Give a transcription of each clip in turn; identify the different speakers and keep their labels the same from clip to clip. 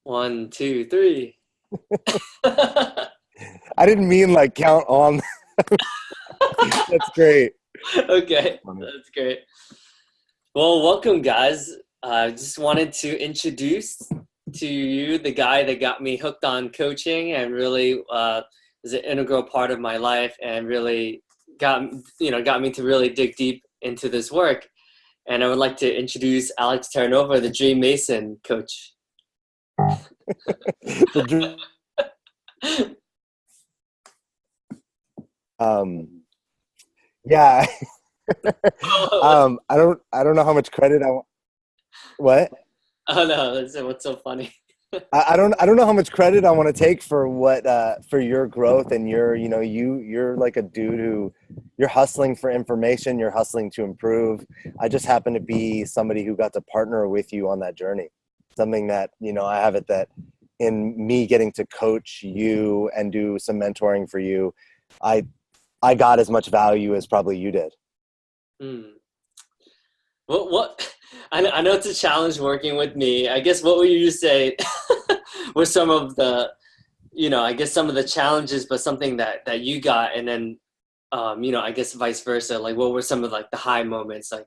Speaker 1: One, two, three.
Speaker 2: I didn't mean like count on. That's great.
Speaker 1: Okay, that's great. Well, welcome, guys. I just wanted to introduce to you the guy that got me hooked on coaching and really is an integral part of my life and really got me to really dig deep into this work. And I would like to introduce Alex Terranova, the DreamMason coach.
Speaker 2: The yeah. I don't know how much credit I want. What?
Speaker 1: Oh no, that's what's so funny.
Speaker 2: I don't know how much credit I want to take for what for your growth and you're like a dude who you're hustling for information, you're hustling to improve. I just happen to be somebody who got to partner with you on that journey. Something that, I have it that in me getting to coach you and do some mentoring for you, I I got as much value as probably you did.
Speaker 1: Hmm. What I know it's a challenge working with me. I guess what would you say were some of the, I guess some of the challenges, but something that you got, and then, I guess vice versa. Like, what were some of like the high moments, like,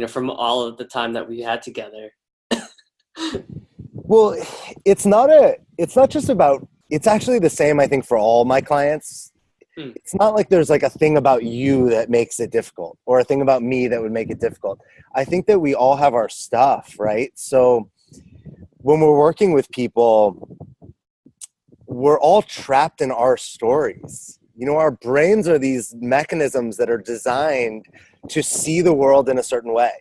Speaker 1: from all of the time that we had together?
Speaker 2: Well, it's not just about, it's actually the same, I think, for all my clients.
Speaker 1: Hmm.
Speaker 2: It's not like there's like a thing about you that makes it difficult or a thing about me that would make it difficult. I think that we all have our stuff, right? So when we're working with people, we're all trapped in our stories. Our brains are these mechanisms that are designed to see the world in a certain way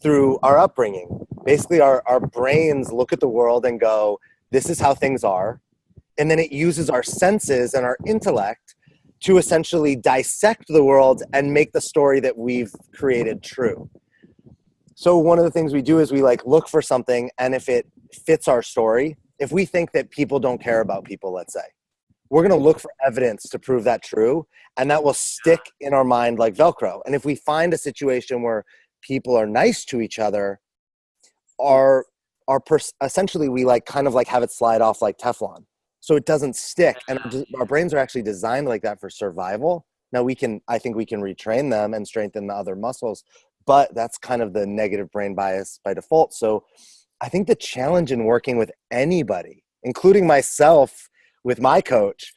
Speaker 2: through our upbringing. Basically, our brains look at the world and go, this is how things are. And then it uses our senses and our intellect to essentially dissect the world and make the story that we've created true. So one of the things we do is we like look for something, and if it fits our story, if we think that people don't care about people, let's say, we're going to look for evidence to prove that true, and that will stick in our mind like Velcro. And if we find a situation where people are nice to each other, essentially we like kind of like have it slide off like Teflon, so it doesn't stick. And our brains are actually designed like that for survival. Now I think we can retrain them and strengthen the other muscles, but that's kind of the negative brain bias by default. So I think the challenge in working with anybody, including myself with my coach,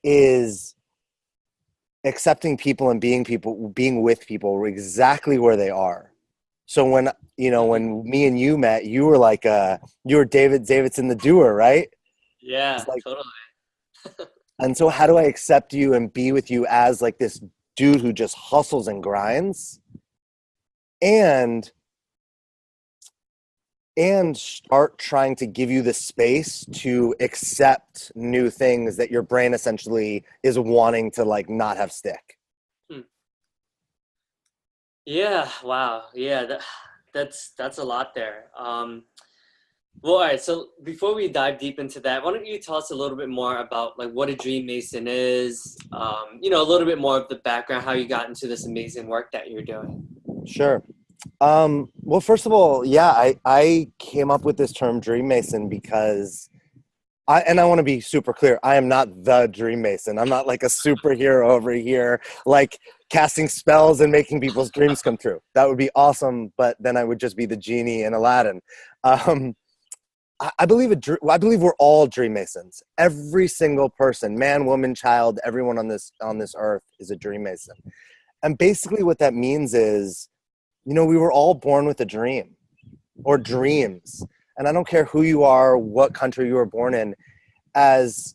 Speaker 2: is accepting people and being with people exactly where they are. So when me and you met, you were like you were Davidson the doer, right?
Speaker 1: Yeah,
Speaker 2: It's like,
Speaker 1: totally.
Speaker 2: and so how do I accept you and be with you as like this dude who just hustles and grinds, and start trying to give you the space to accept new things that your brain essentially is wanting to like not have stick.
Speaker 1: Hmm. Yeah, wow. Yeah, that's a lot there. Well, all right. So before we dive deep into that, why don't you tell us a little bit more about like what a dream mason is? A little bit more of the background, how you got into this amazing work that you're doing.
Speaker 2: Sure. Well, first of all, yeah, I came up with this term Dream Mason because I want to be super clear. I am not the Dream Mason. I'm not like a superhero over here, like casting spells and making people's dreams come true. That would be awesome, but then I would just be the genie in Aladdin. Um, I believe we're all Dream Masons. Every single person, man, woman, child, everyone on this earth is a Dream Mason. And basically what that means is, we were all born with a dream or dreams. And I don't care who you are, what country you were born in, as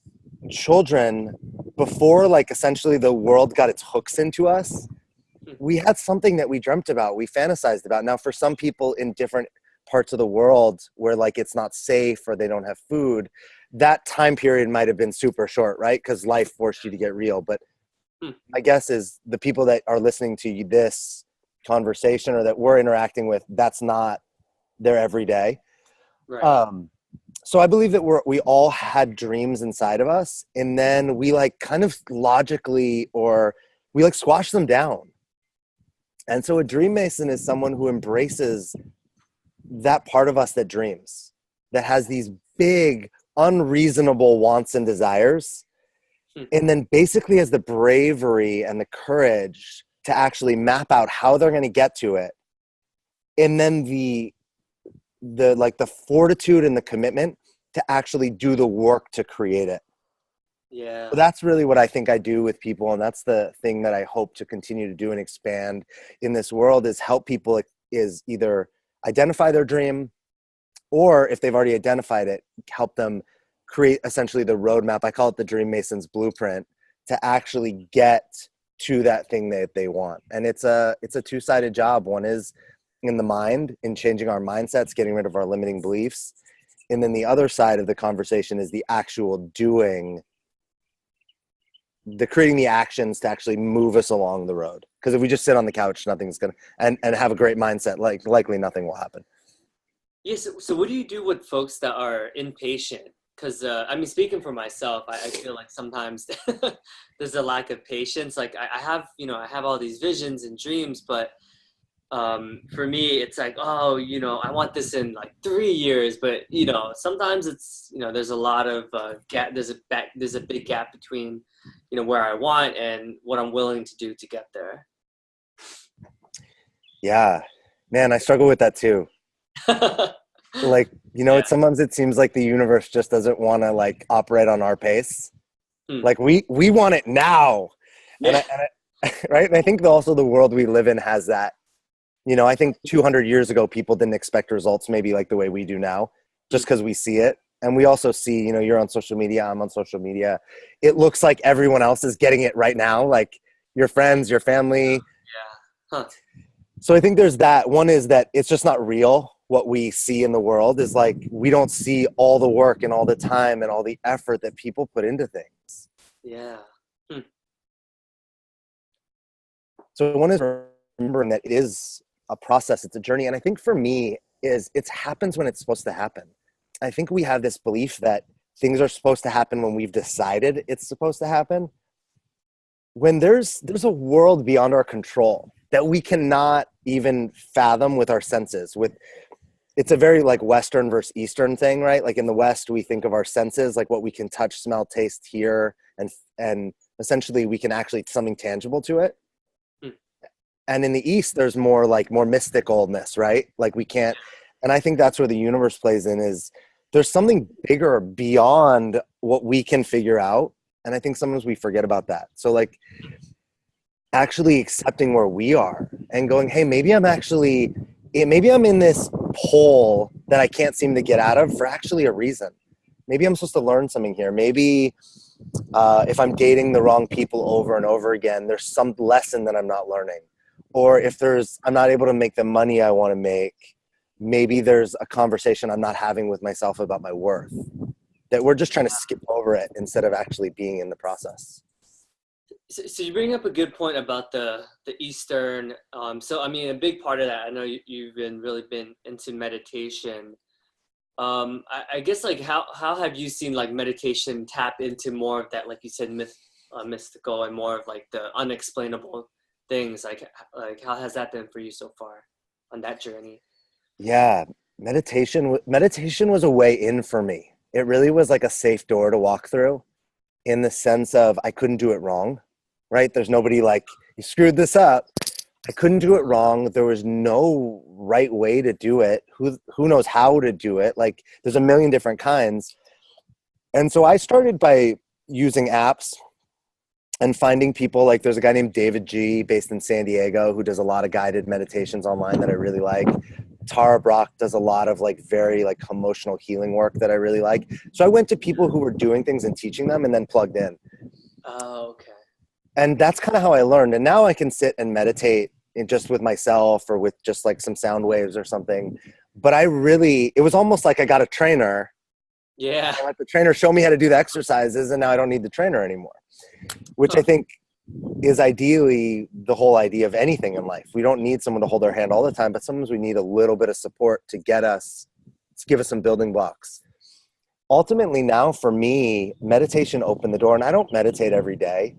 Speaker 2: children, before like essentially the world got its hooks into us, we had something that we dreamt about, we fantasized about. Now, for some people in different parts of the world where like it's not safe or they don't have food, that time period might have been super short, right? Because life forced you to get real. But
Speaker 1: Hmm.
Speaker 2: my guess is the people that are listening to this conversation or that we're interacting with, that's not their everyday.
Speaker 1: Right.
Speaker 2: So I believe that we all had dreams inside of us, and then we like kind of logically, or we like squash them down. And so a dream mason is someone who embraces that part of us that dreams. that has these big, unreasonable wants and desires, and then basically has the bravery and the courage to actually map out how they're going to get to it, and then the fortitude and the commitment to actually do the work to create it.
Speaker 1: Yeah.
Speaker 2: So that's really what I think I do with people, and that's the thing that I hope to continue to do and expand in this world, is help people is either identify their dream, or if they've already identified it, help them create essentially the roadmap. I call it the DreamMason's blueprint to actually get to that thing that they want. And it's a two-sided job. One is in the mind, in changing our mindsets, getting rid of our limiting beliefs. And then the other side of the conversation is the actual doing, the creating the actions to actually move us along the road. Because if we just sit on the couch, nothing's going to, and have a great mindset, likely nothing will happen.
Speaker 1: Yes. So what do you do with folks that are impatient? Because I mean, speaking for myself, I feel like sometimes there's a lack of patience. Like I have all these visions and dreams, but for me, it's like, oh, I want this in like 3 years, but sometimes it's, there's a lot of gap. There's a big gap between, where I want and what I'm willing to do to get there.
Speaker 2: Yeah, man, I struggle with that too. Like,
Speaker 1: Yeah.
Speaker 2: sometimes it seems like the universe just doesn't want to like operate on our pace. Like we want it now.
Speaker 1: Yeah.
Speaker 2: Right. And I think also the world we live in has that. I think 200 years ago, people didn't expect results maybe like the way we do now, just because we see it. And we also see, you're on social media, I'm on social media. It looks like everyone else is getting it right now, like your friends, your family.
Speaker 1: Yeah. Huh.
Speaker 2: So I think there's that. One is that it's just not real. What we see in the world is like, we don't see all the work and all the time and all the effort that people put into things.
Speaker 1: Yeah.
Speaker 2: So one is remembering that it is a process, it's a journey. And I think for me it happens when it's supposed to happen. I think we have this belief that things are supposed to happen when we've decided it's supposed to happen, when there's a world beyond our control that we cannot even fathom with our senses. It's a very like Western versus Eastern thing, right? Like in the West, we think of our senses, like what we can touch, smell, taste, hear, and essentially we can actually something tangible to it. And in the East, there's more mysticalness, right? Like we can't, and I think that's where the universe plays in, is there's something bigger beyond what we can figure out. And I think sometimes we forget about that. So like actually accepting where we are and going, hey, maybe I'm in this hole that I can't seem to get out of for actually a reason. Maybe I'm supposed to learn something here. Maybe if I'm dating the wrong people over and over again, there's some lesson that I'm not learning. Or if I'm not able to make the money I want to make, maybe there's a conversation I'm not having with myself about my worth, that we're just trying to skip over it instead of actually being in the process.
Speaker 1: So you bring up a good point about the Eastern. So I mean, a big part of that, I know you've really been into meditation. I guess like how have you seen like meditation tap into more of that, like you said, mystical and more of like the unexplainable things? Like how has that been for you so far on that journey?
Speaker 2: Yeah, meditation was a way in for me. It really was like a safe door to walk through, in the sense of I couldn't do it wrong, right? There's nobody like, you screwed this up. I couldn't do it wrong. There was no right way to do it. Who knows how to do it? Like there's a million different kinds. And so I started by using apps and finding people. Like there's a guy named David G based in San Diego who does a lot of guided meditations online that I really like. Tara Brach does a lot of like very like emotional healing work that I really like. So I went to people who were doing things and teaching them and then plugged in.
Speaker 1: Oh, okay.
Speaker 2: And that's kind of how I learned. And now I can sit and meditate just with myself or with just like some sound waves or something. But it was almost like I got a trainer.
Speaker 1: Yeah.
Speaker 2: I let the trainer show me how to do the exercises, and now I don't need the trainer anymore, which I think is ideally the whole idea of anything in life. We don't need someone to hold our hand all the time, but sometimes we need a little bit of support to give us some building blocks. Ultimately now for me, meditation opened the door, and I don't meditate every day.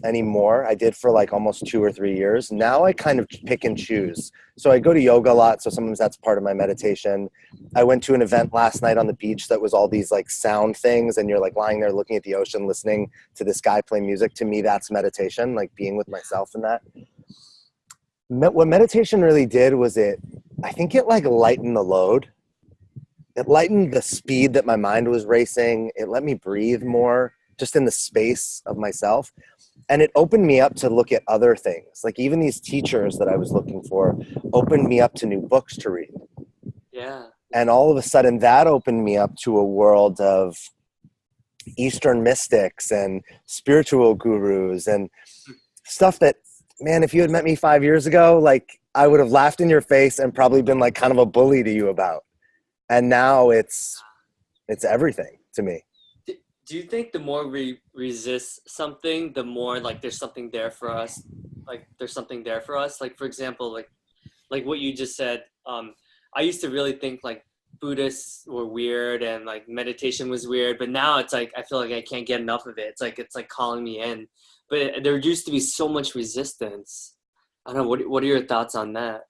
Speaker 2: anymore. I did for like almost 2 or 3 years. Now I kind of pick and choose. So I go to yoga a lot. So sometimes that's part of my meditation. I went to an event last night on the beach that was all these like sound things. And you're like lying there looking at the ocean, listening to this guy play music. To me, that's meditation, like being with myself in that. What meditation really did was I think it like lightened the load. It lightened the speed that my mind was racing. It let me breathe more just in the space of myself. And it opened me up to look at other things. Like even these teachers that I was looking for opened me up to new books to read.
Speaker 1: Yeah.
Speaker 2: And all of a sudden that opened me up to a world of Eastern mystics and spiritual gurus and stuff that, man, if you had met me 5 years ago, like I would have laughed in your face and probably been like kind of a bully to you about. And now it's everything to me.
Speaker 1: Do you think the more we resist something, the more like there's something there for us? Like there's something there for us. Like for example, like what you just said. I used to really think like Buddhists were weird and like meditation was weird, but now it's like I feel like I can't get enough of it. It's like calling me in. But there used to be so much resistance. I don't know. What are your thoughts on that?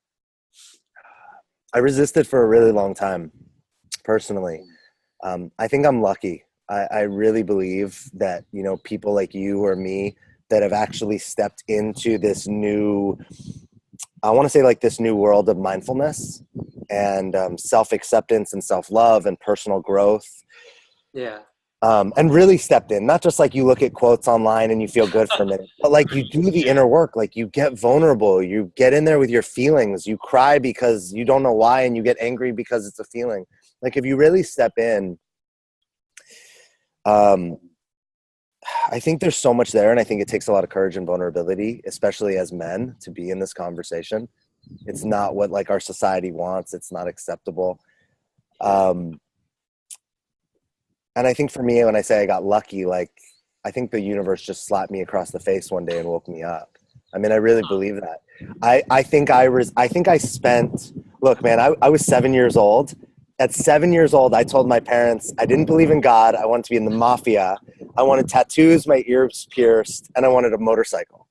Speaker 2: I resisted for a really long time, personally. I think I'm lucky. I really believe that, you know, people like you or me that have actually stepped into this new, I want to say like this new world of mindfulness and self-acceptance and self-love and personal growth.
Speaker 1: Yeah.
Speaker 2: And really stepped in, not just like you look at quotes online and you feel good for a minute, but like you do the inner work, like you get vulnerable, you get in there with your feelings, you cry because you don't know why, and you get angry because it's a feeling. Like if you really step in, I think there's so much there, and I think it takes a lot of courage and vulnerability, especially as men, to be in this conversation. It's not what like our society wants. It's not acceptable. And I think for me, when I say I got lucky, like I think the universe just slapped me across the face one day and woke me up. I mean, I really believe that. I think I spent, look, man, I was 7 years old. At 7 years old, I told my parents I didn't believe in God. I wanted to be in the mafia. I wanted tattoos, my ears pierced, and I wanted a motorcycle.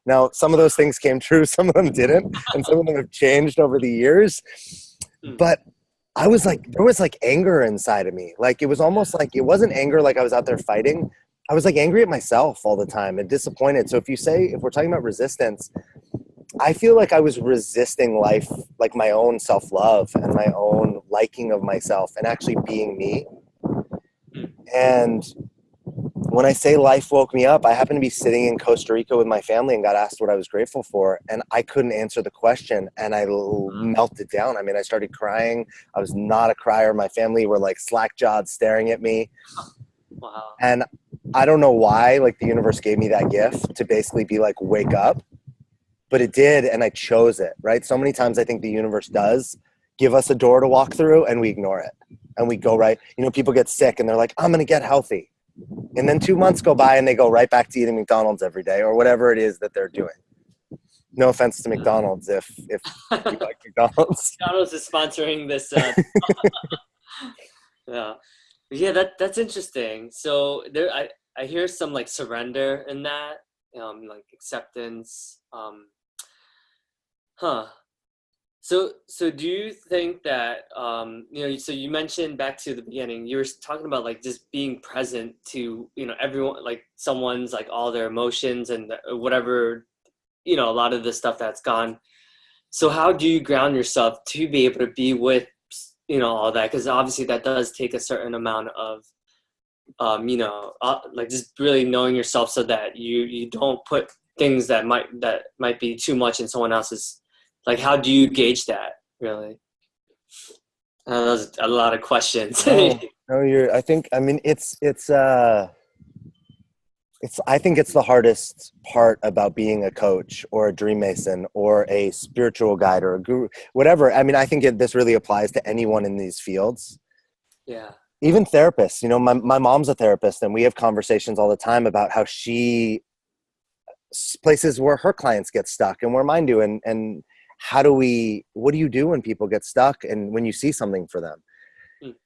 Speaker 2: Now, some of those things came true, some of them didn't, and some of them have changed over the years. But I was like, there was like anger inside of me. Like it was almost like, it wasn't anger like I was out there fighting. I was like angry at myself all the time and disappointed. So if we're talking about resistance, I feel like I was resisting life, like my own self-love and my own liking of myself and actually being me. And when I say life woke me up, I happened to be sitting in Costa Rica with my family and got asked what I was grateful for. And I couldn't answer the question and I melted down. I mean, I started crying. I was not a crier. My family were like slack-jawed staring at me.
Speaker 1: Wow.
Speaker 2: And I don't know why, like the universe gave me that gift to basically be like, wake up. But it did, and I chose it, right? So many times I think the universe does give us a door to walk through and we ignore it. And we go right, you know, people get sick and they're like, I'm going to get healthy. And then 2 months go by and they go right back to eating McDonald's every day or whatever it is that they're doing. No offense to McDonald's if you like McDonald's.
Speaker 1: McDonald's is sponsoring this. Yeah, that's interesting. So there, I hear some like surrender in that, like acceptance. So do you think that, you know, so you mentioned back to the beginning, you were talking about like just being present to, you know, everyone, like someone's like all their emotions and whatever, you know, a lot of the stuff that's gone. So how do you ground yourself to be able to be with, you know, all that? Because obviously that does take a certain amount of, you know, like just really knowing yourself so that you don't put things that might be too much in someone else's. Like, how do you gauge that, really? That was a lot of questions.
Speaker 2: No, I think it's the hardest part about being a coach or a dream mason or a spiritual guide or a guru, whatever. I mean, I think this really applies to anyone in these fields.
Speaker 1: Yeah.
Speaker 2: Even therapists, you know, my mom's a therapist and we have conversations all the time about how places where her clients get stuck and where mine do. And what do you do when people get stuck and when you see something for them?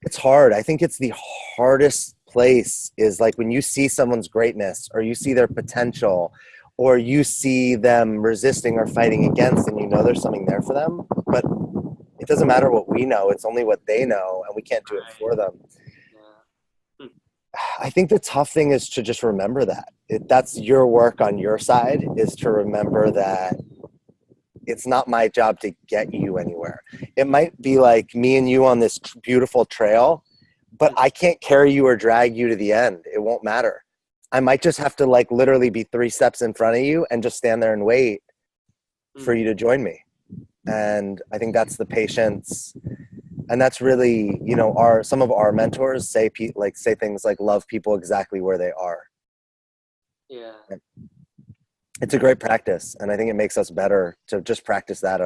Speaker 2: It's hard. I think it's the hardest place is like when you see someone's greatness or you see their potential or you see them resisting or fighting against, and you know there's something there for them. But it doesn't matter what we know. It's only what they know, and we can't do it for them.
Speaker 1: Yeah.
Speaker 2: I think the tough thing is to just remember that. That's your work on your side, is to remember that it's not my job to get you anywhere. It might be like me and you on this beautiful trail, but I can't carry you or drag you to the end. It won't matter. I might just have to like literally be 3 steps in front of you and just stand there and wait for you to join me. And I think that's the patience. And that's really, you know, some of our mentors say things like love people exactly where they are.
Speaker 1: Yeah.
Speaker 2: It's a great practice. And I think it makes us better to just practice that.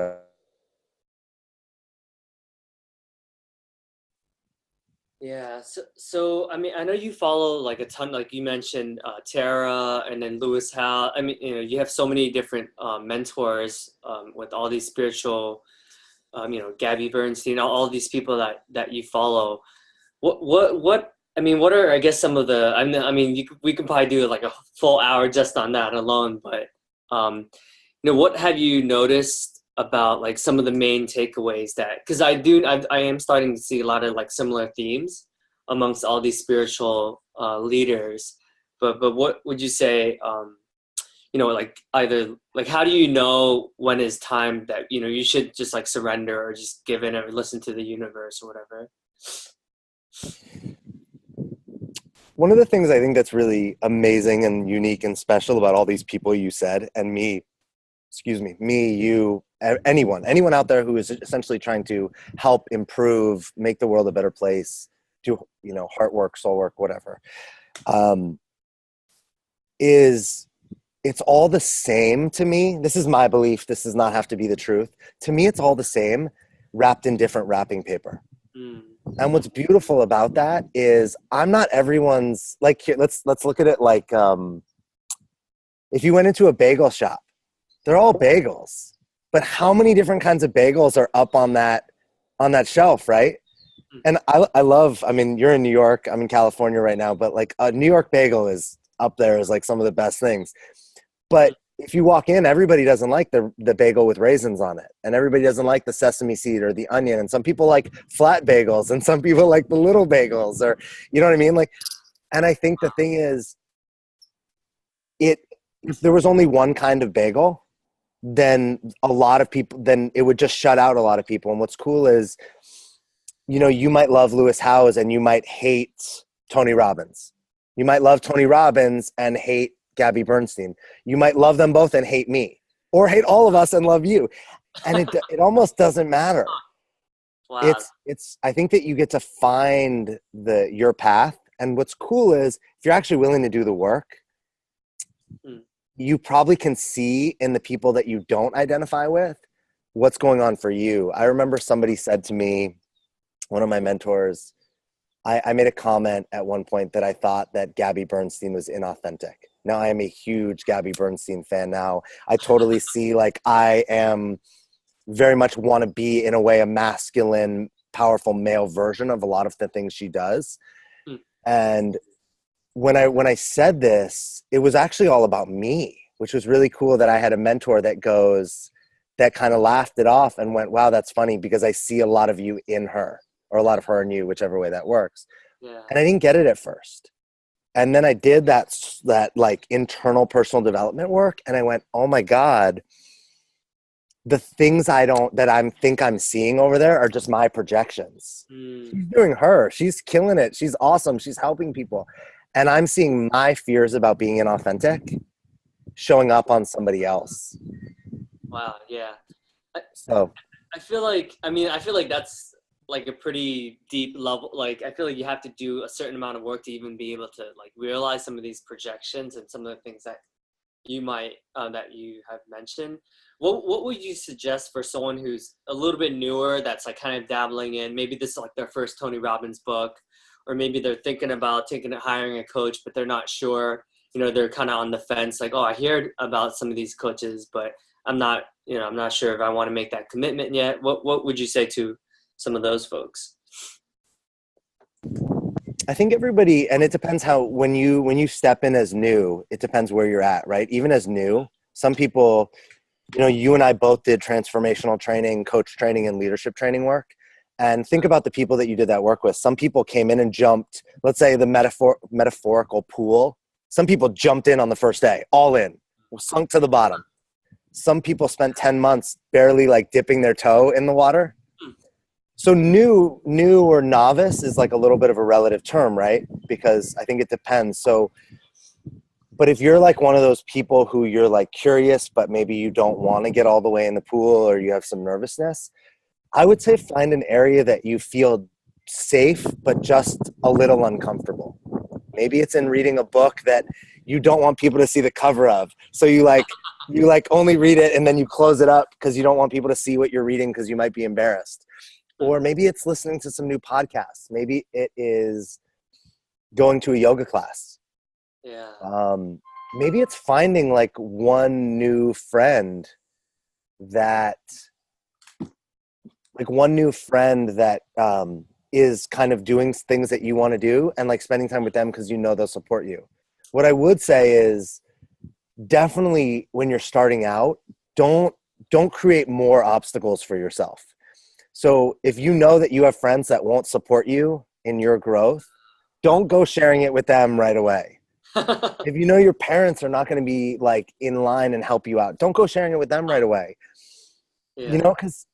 Speaker 1: Yeah. So I mean, I know you follow like a ton, like you mentioned, Tara and then Lewis Howe. I mean, you know, you have so many different mentors with all these spiritual, you know, Gabby Bernstein, all these people that you follow. What? I mean, what are, I guess, some of the? I mean, we can probably do like a full hour just on that alone. But you know, what have you noticed about like some of the main takeaways that, because I am starting to see a lot of like similar themes amongst all these spiritual leaders, but what would you say, you know, like either like how do you know when is time that, you know, you should just like surrender or just give in or listen to the universe or whatever?
Speaker 2: One of the things I think that's really amazing and unique and special about all these people you said, and me, you, anyone out there who is essentially trying to help improve, make the world a better place, do, you know, heart work, soul work, whatever, is it's all the same to me. This is my belief. This does not have to be the truth. To me, it's all the same, wrapped in different wrapping paper. And what's beautiful about that is I'm not everyone's, like, here, let's look at it like, if you went into a bagel shop, they're all bagels, but how many different kinds of bagels are up on that shelf, right? And I love, I mean, you're in New York, I'm in California right now, but like a New York bagel is up there as like some of the best things. But if you walk in, everybody doesn't like the bagel with raisins on it. And everybody doesn't like the sesame seed or the onion. And some people like flat bagels and some people like the little bagels, or, you know what I mean? Like, and I think the thing is, if there was only one kind of bagel, then then it would just shut out a lot of people. And what's cool is, you know, you might love Lewis Howes and you might hate Tony Robbins. You might love Tony Robbins and hate Gabby Bernstein. You might love them both and hate me, or hate all of us and love you. And it almost doesn't matter.
Speaker 1: Wow.
Speaker 2: It's I think that you get to find your path. And what's cool is if you're actually willing to do the work, you probably can see in the people that you don't identify with what's going on for you. I remember somebody said to me, one of my mentors, I made a comment at one point that I thought that Gabby Bernstein was inauthentic. Now I am a huge Gabby Bernstein fan now. I totally see, like, I am very much want to be, in a way, a masculine, powerful male version of a lot of the things she does. And when I said this, it was actually all about me, which was really cool that I had a mentor that kind of laughed it off and went, wow, that's funny because I see a lot of you in her, or a lot of her in you, whichever way that works. Yeah. And I didn't get it at first. And then I did that like internal personal development work. And I went, oh my God, the things think I'm seeing over there are just my projections. She's doing her. She's killing it. She's awesome. She's helping people. And I'm seeing my fears about being inauthentic showing up on somebody else.
Speaker 1: Wow. Yeah. I feel like that's like a pretty deep level. Like, I feel like you have to do a certain amount of work to even be able to like realize some of these projections and some of the things that you might, that you have mentioned. What would you suggest for someone who's a little bit newer, that's like kind of dabbling in, maybe this is like their first Tony Robbins book, or maybe they're thinking about hiring a coach, but they're not sure, you know, they're kind of on the fence, like, oh, I heard about some of these coaches, but I'm not sure if I want to make that commitment yet. What would you say to some of those folks?
Speaker 2: I think everybody, and it depends how, when you step in as new, it depends where you're at, right? Even as new, some people, you and I both did transformational training, coach training, and leadership training work. And think about the people that you did that work with. Some people came in and jumped, let's say the metaphorical pool. Some people jumped in on the first day, all in, sunk to the bottom. Some people spent 10 months barely like dipping their toe in the water. So new or novice is like a little bit of a relative term, right? Because I think it depends. So, but if you're like one of those people who you're like curious, but maybe you don't want to get all the way in the pool or you have some nervousness, I would say find an area that you feel safe, but just a little uncomfortable. Maybe it's in reading a book that you don't want people to see the cover of. So you only read it and then you close it up because you don't want people to see what you're reading because you might be embarrassed. Or maybe it's listening to some new podcasts. Maybe it is going to a yoga class.
Speaker 1: Yeah.
Speaker 2: Maybe it's finding like one new friend that is kind of doing things that you want to do and like spending time with them because they'll support you. What I would say is definitely when you're starting out, don't create more obstacles for yourself. So if you know that you have friends that won't support you in your growth, don't go sharing it with them right away. If you know your parents are not going to be like in line and help you out, don't go sharing it with them right away.
Speaker 1: Yeah.
Speaker 2: Because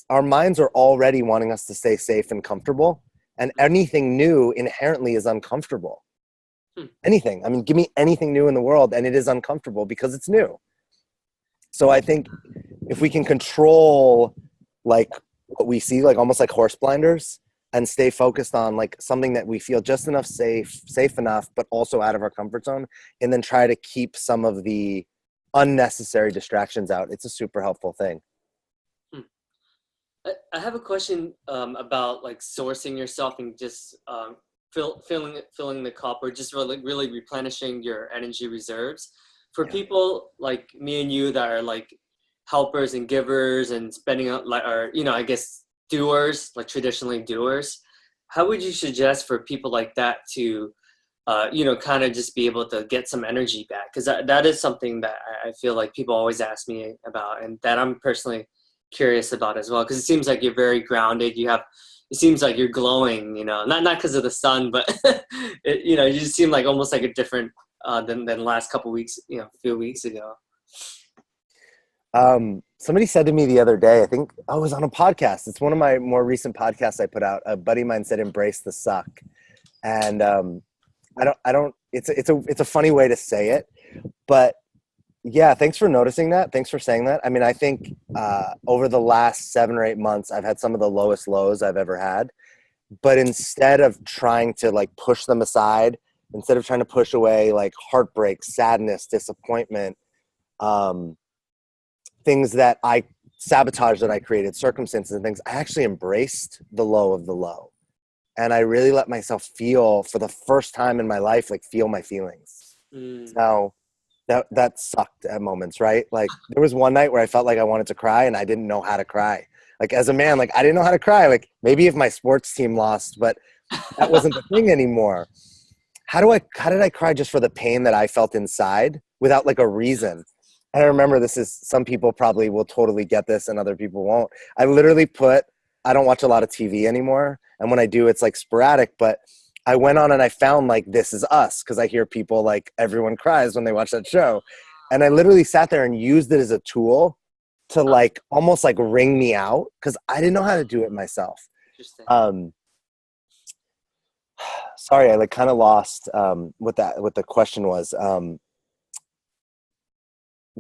Speaker 2: our minds are already wanting us to stay safe and comfortable, and anything new inherently is uncomfortable. Anything. I mean, give me anything new in the world and it is uncomfortable because it's new. So I think if we can control like what we see, like almost like horse blinders, and stay focused on like something that we feel just enough safe enough, but also out of our comfort zone, and then try to keep some of the unnecessary distractions out, it's a super helpful thing.
Speaker 1: I have a question about like sourcing yourself and just filling the cup, or just really replenishing your energy reserves. For people like me and you that are like helpers and givers and spending out like, or I guess doers, like traditionally doers, how would you suggest for people like that to kind of just be able to get some energy back? Because that is something that I feel like people always ask me about, and that I'm personally curious about as well. Because it seems like you're very grounded. It seems like you're glowing. Not because of the sun, but you just seem like almost like a different than the last couple weeks. A few weeks ago.
Speaker 2: Somebody said to me the other day, I think I was on a podcast. It's one of my more recent podcasts I put out. A buddy of mine said, "Embrace the suck," and I don't. It's a funny way to say it, but yeah. Thanks for noticing that. Thanks for saying that. I mean, I think over the last 7 or 8 months, I've had some of the lowest lows I've ever had. But instead of trying to like push them aside, instead of trying to push away like heartbreak, sadness, disappointment, things that I sabotage that I created, circumstances and things, I actually embraced the low of the low. And I really let myself feel, for the first time in my life, like feel my feelings. Now, that sucked at moments, right? Like there was one night where I felt like I wanted to cry and I didn't know how to cry. Like as a man, like I didn't know how to cry. Like maybe if my sports team lost, but that wasn't the thing anymore. How did I cry just for the pain that I felt inside without like a reason? And I remember some people probably will totally get this and other people won't. I literally I don't watch a lot of TV anymore. And when I do, it's like sporadic, but I went on and I found like This Is Us, because I hear people like everyone cries when they watch that show. And I literally sat there and used it as a tool to like almost like wring me out, because I didn't know how to do it myself. Sorry, I like kind of lost what the question was.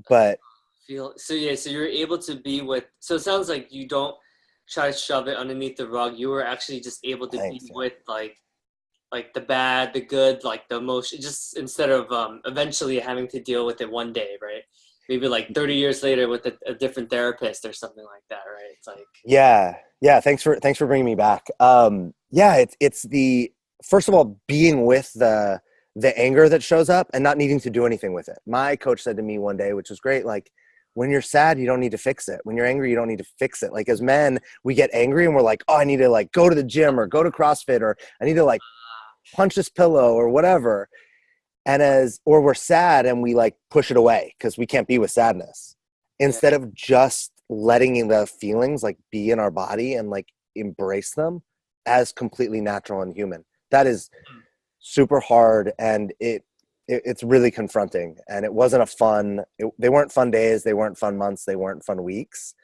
Speaker 2: But
Speaker 1: so you're able to be with, so it sounds like you don't try to shove it underneath the rug. You were actually just able to be with like the bad, the good, like the emotion, just instead of eventually having to deal with it one day, right? Maybe like 30 years later with a different therapist or something like that, right? It's like
Speaker 2: yeah. Thanks for bringing me back. It's the, first of all, being with the anger that shows up and not needing to do anything with it. My coach said to me one day, which was great, like, When you're sad, you don't need to fix it. When you're angry, you don't need to fix it. Like as men, we get angry and we're like, oh, I need to like go to the gym or go to CrossFit, or I need to like punch this pillow or whatever. Or we're sad and we like push it away because we can't be with sadness, instead of just letting the feelings like be in our body and like embrace them as completely natural and human. That is super hard, and it's really confronting, and it wasn't they weren't fun days, they weren't fun months, they weren't fun weeks,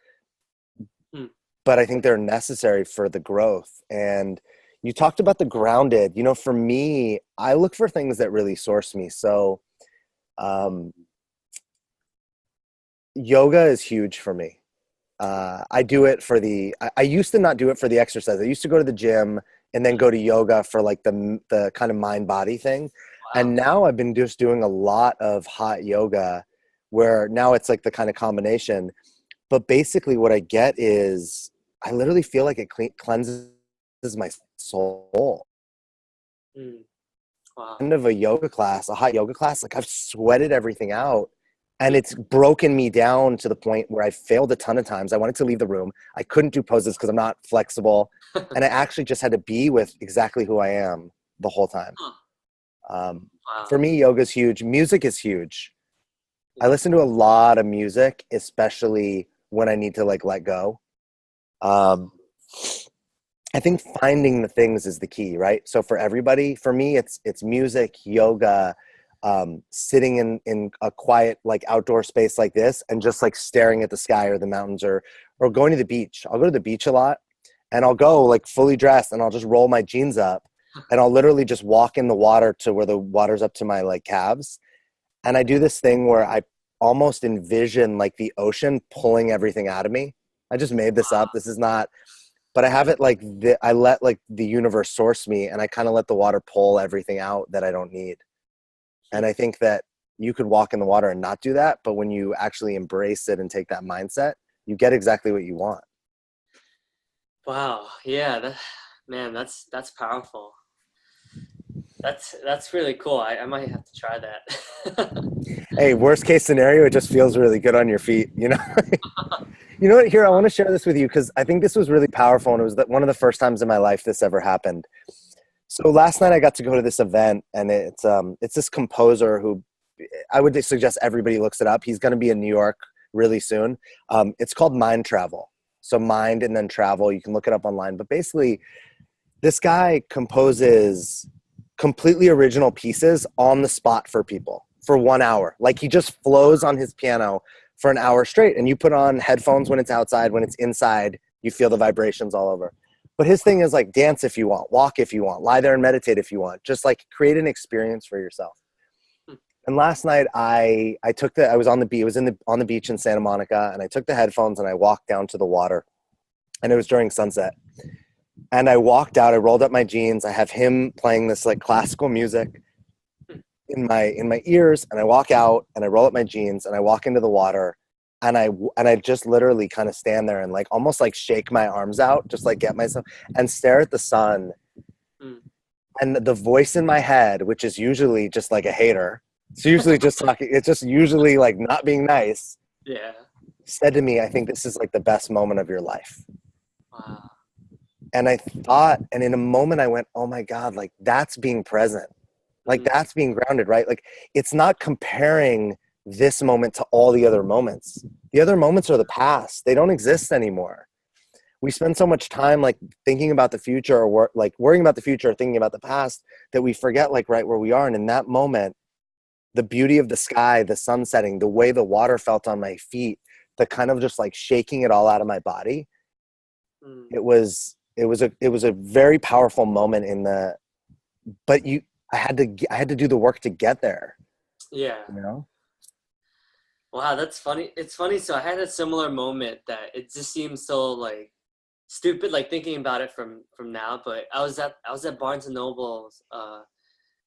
Speaker 2: but I think they're necessary for the growth. And you talked about the grounded. You know, for me, I look for things that really source me. So yoga is huge for me. I do it for I used to not do it for the exercise. I used to go to the gym and then go to yoga for like the kind of mind body thing. Wow. And now I've been just doing a lot of hot yoga, where now it's like the kind of combination. But basically what I get is I literally feel like it cleanses my soul. Wow. End of a yoga class, a hot yoga class, like I've sweated everything out, and it's broken me down to the point where I failed a ton of times. I wanted to leave the room. I couldn't do poses because I'm not flexible. And I actually just had to be with exactly who I am the whole time. Wow. For me, yoga is huge. Music is huge. I listen to a lot of music, especially when I need to like let go. I think finding the things is the key, right? So for everybody, for me, it's music, yoga, sitting in a quiet, like outdoor space like this, and just like staring at the sky or the mountains, or going to the beach. I'll go to the beach a lot, and I'll go like fully dressed, and I'll just roll my jeans up, and I'll literally just walk in the water to where the water's up to my like calves. And I do this thing where I almost envision like the ocean pulling everything out of me. I just made this up. This is not, but I have it like I let like the universe source me, and I kind of let the water pull everything out that I don't need. And I think that you could walk in the water and not do that, but when you actually embrace it and take that mindset, you get exactly what you want.
Speaker 1: Wow. Yeah. That's powerful. That's really cool. I might have to try that.
Speaker 2: Hey, worst case scenario, it just feels really good on your feet, you know? You know what? Here, I want to share this with you because I think this was really powerful, and it was one of the first times in my life this ever happened. So last night I got to go to this event, and it's this composer who I would suggest everybody looks it up. He's going to be in New York really soon. It's called Mind Travel. So mind and then travel. You can look it up online. But basically, this guy composes completely original pieces on the spot for people for 1 hour. Like he just flows on his piano for an hour straight, and you put on headphones when it's outside. When it's inside, you feel the vibrations all over. But his thing is like dance if you want, walk if you want, lie there and meditate if you want. Just like create an experience for yourself. And last night I was on the beach. It was on the beach in Santa Monica, and I took the headphones and I walked down to the water, and it was during sunset. And I walked out. I rolled up my jeans. I have him playing this like classical music in my ears, and I walk out and I roll up my jeans and I walk into the water, and I just literally kind of stand there and like almost like shake my arms out, just like get myself, and stare at the sun. And the voice in my head, which is usually just like a hater, it's usually just talking, it's just usually like not being nice, said to me, I think this is like the best moment of your life. Wow. And I thought, and in a moment I went, oh my God, like that's being present. Like that's being grounded, right? Like it's not comparing this moment to all the other moments. The other moments are the past. They don't exist anymore. We spend so much time like thinking about the future, or like worrying about the future or thinking about the past, that we forget like right where we are. And in that moment, the beauty of the sky, the sun setting, the way the water felt on my feet, the kind of just like shaking it all out of my body. It was a very powerful moment but I had to do the work to get there.
Speaker 1: Yeah.
Speaker 2: You know?
Speaker 1: Wow, that's funny. It's funny. So I had a similar moment that it just seems so like stupid, like thinking about it from now. But I was at Barnes and Noble's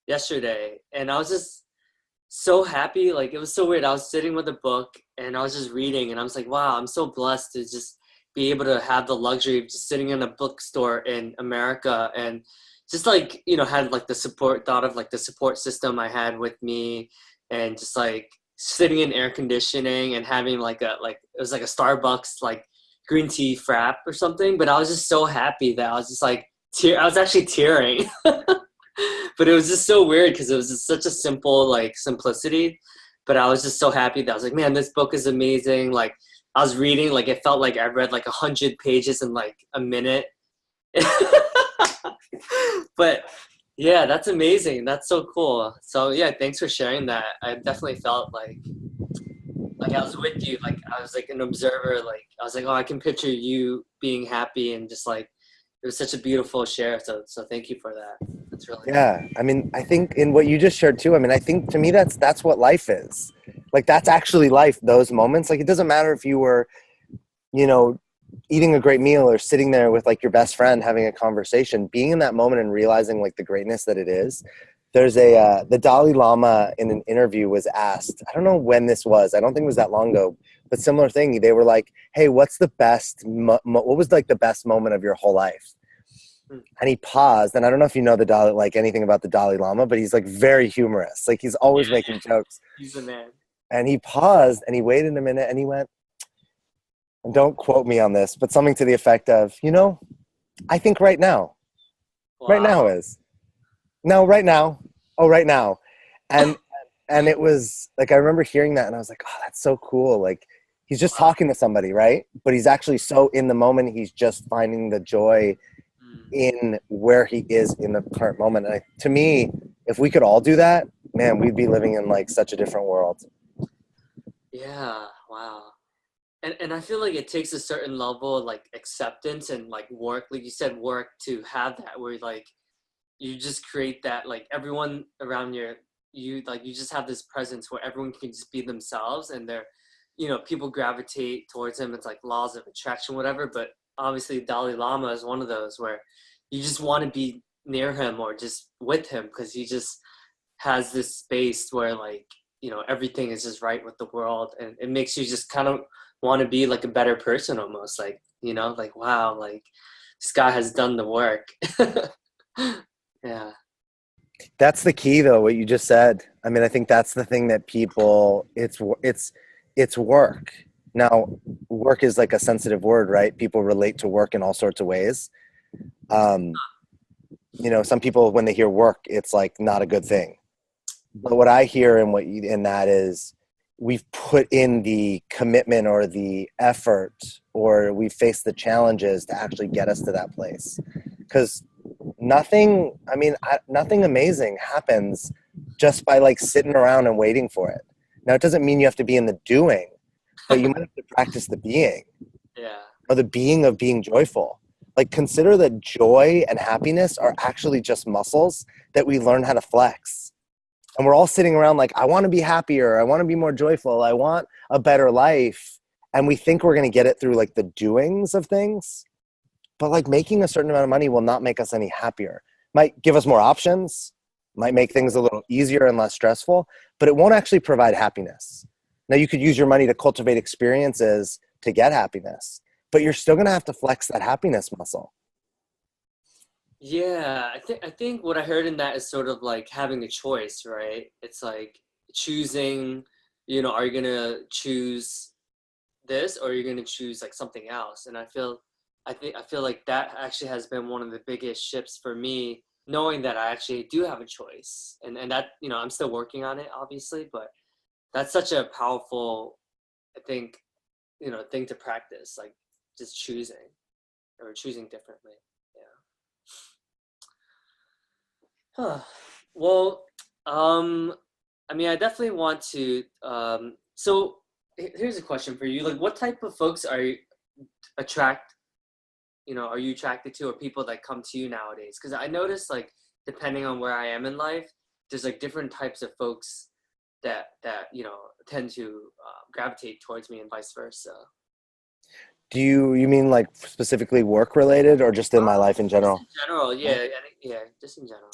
Speaker 1: yesterday, and I was just so happy. Like it was so weird. I was sitting with a book and I was just reading, and I was like, wow, I'm so blessed to just be able to have the luxury of just sitting in a bookstore in America, and just like, you know, had like thought of like the support system I had with me, and just like sitting in air conditioning and having it was like a Starbucks like green tea frap or something. But I was just so happy that I was just like I was actually tearing. But it was just so weird because it was just such a simple like simplicity. But I was just so happy that I was like, man, this book is amazing. Like I was reading, like it felt like I read like 100 pages in like a minute. But yeah, that's amazing. That's so cool. So yeah, thanks for sharing that. I definitely felt like I was with you. Like I was like an observer. Like I was like, oh, I can picture you being happy and just like it was such a beautiful share. So thank you for that. That's really cool.
Speaker 2: Yeah, I mean, I think in what you just shared too, I mean, I think to me that's what life is. Like that's actually life, those moments. Like it doesn't matter if you were, you know, eating a great meal or sitting there with like your best friend having a conversation, being in that moment and realizing like the greatness that it is. There's the Dalai Lama in an interview was asked, I don't know when this was, I don't think it was that long ago, but similar thing. They were like, hey, what's the best, what was like the best moment of your whole life? And he paused, and I don't know if you know the Dalai, like anything about the Dalai Lama, but he's like very humorous. Like he's always making jokes.
Speaker 1: He's the man.
Speaker 2: And he paused and he waited a minute and he went, and don't quote me on this, but something to the effect of, I think right now.
Speaker 1: Wow.
Speaker 2: Right now is. No, right now. Oh, right now. And and it was like I remember hearing that and I was like, oh, that's so cool. Like he's just talking to somebody, right? But he's actually so in the moment, he's just finding the joy in where he is in the current moment. And to me, if we could all do that, man, we'd be living in like such a different world.
Speaker 1: Yeah. Wow. And I feel like it takes a certain level of like acceptance and like work, like you said, work to have that where like you just create that like everyone around you like you just have this presence where everyone can just be themselves and they're people gravitate towards him. It's like laws of attraction, whatever. But obviously Dalai Lama is one of those where you just want to be near him or just with him because he just has this space where like everything is just right with the world and it makes you just kind of want to be like a better person almost like like wow, like this guy has done the work. Yeah,
Speaker 2: That's the key though, what you just said. I mean, I think that's the thing that people, it's work. Now, work is like a sensitive word, right? People relate to work in all sorts of ways. Um, some people, when they hear work, it's like not a good thing. But what I hear in that is we've put in the commitment or the effort or we face the challenges to actually get us to that place. Because nothing amazing happens just by like sitting around and waiting for it. Now, it doesn't mean you have to be in the doing, but you might have to practice the being.
Speaker 1: yeah,
Speaker 2: Or the being of being joyful. Like consider that joy and happiness are actually just muscles that we learn how to flex. And we're all sitting around like, I want to be happier. I want to be more joyful. I want a better life. And we think we're going to get it through like the doings of things. But like making a certain amount of money will not make us any happier. Might give us more options, might make things a little easier and less stressful, but it won't actually provide happiness. Now you could use your money to cultivate experiences to get happiness, but you're still going to have to flex that happiness muscle.
Speaker 1: yeah. I think what I heard in that is sort of like having a choice, right? It's like choosing, are you gonna choose this or are you gonna choose like something else? And I feel like that actually has been one of the biggest shifts for me, knowing that I actually do have a choice, and that I'm still working on it, obviously, but that's such a powerful, I think, thing to practice, like just choosing or choosing differently. Yeah. Huh. Well, um, I mean, I definitely want to. So here's a question for you: like, what type of folks are you attract? Are you attracted to, or people that come to you nowadays? Because I notice, like, depending on where I am in life, there's like different types of folks that tend to gravitate towards me, and vice versa.
Speaker 2: Do you mean like specifically work related or just in my life in
Speaker 1: Just
Speaker 2: general?
Speaker 1: in general, yeah, yeah, just in general.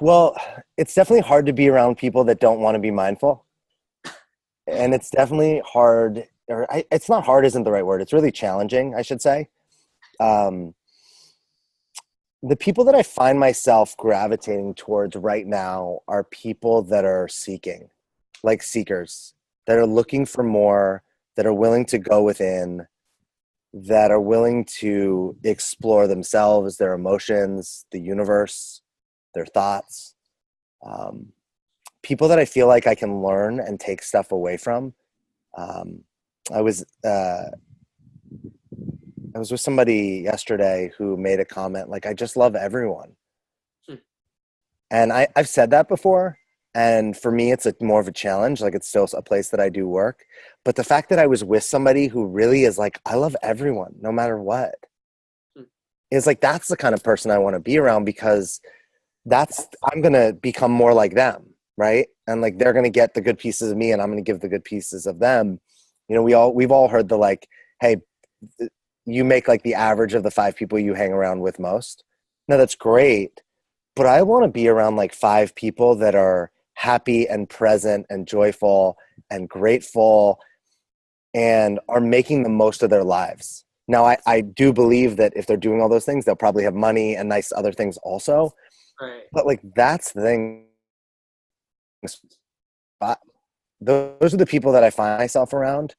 Speaker 2: Well, it's definitely hard to be around people that don't want to be mindful. And it's definitely hard, it's not hard isn't the right word. It's really challenging, I should say. Um, the people that I find myself gravitating towards right now are people that are seeking. like seekers that are looking for more, that are willing to go within, that are willing to explore themselves, their emotions, the universe, their thoughts. People that I feel like I can learn and take stuff away from. Um, I was with somebody yesterday who made a comment like, I just love everyone. And I've said that before. And for me, it's more of a challenge. Like, it's still a place that I do work. But the fact that I was with somebody who really is like, I love everyone, no matter what, is like, that's the kind of person I want to be around, because I'm going to become more like them. Right. And like, they're going to get the good pieces of me and I'm going to give the good pieces of them. You know, we've all heard the like, hey, you make like the average of the 5 people you hang around with most. No, that's great. But I want to be around like 5 people that are happy and present and joyful and grateful and are making the most of their lives. Now, I do believe that if they're doing all those things, they'll probably have money and nice other things also.
Speaker 1: Right.
Speaker 2: But like, that's the thing. Those are the people that I find myself around.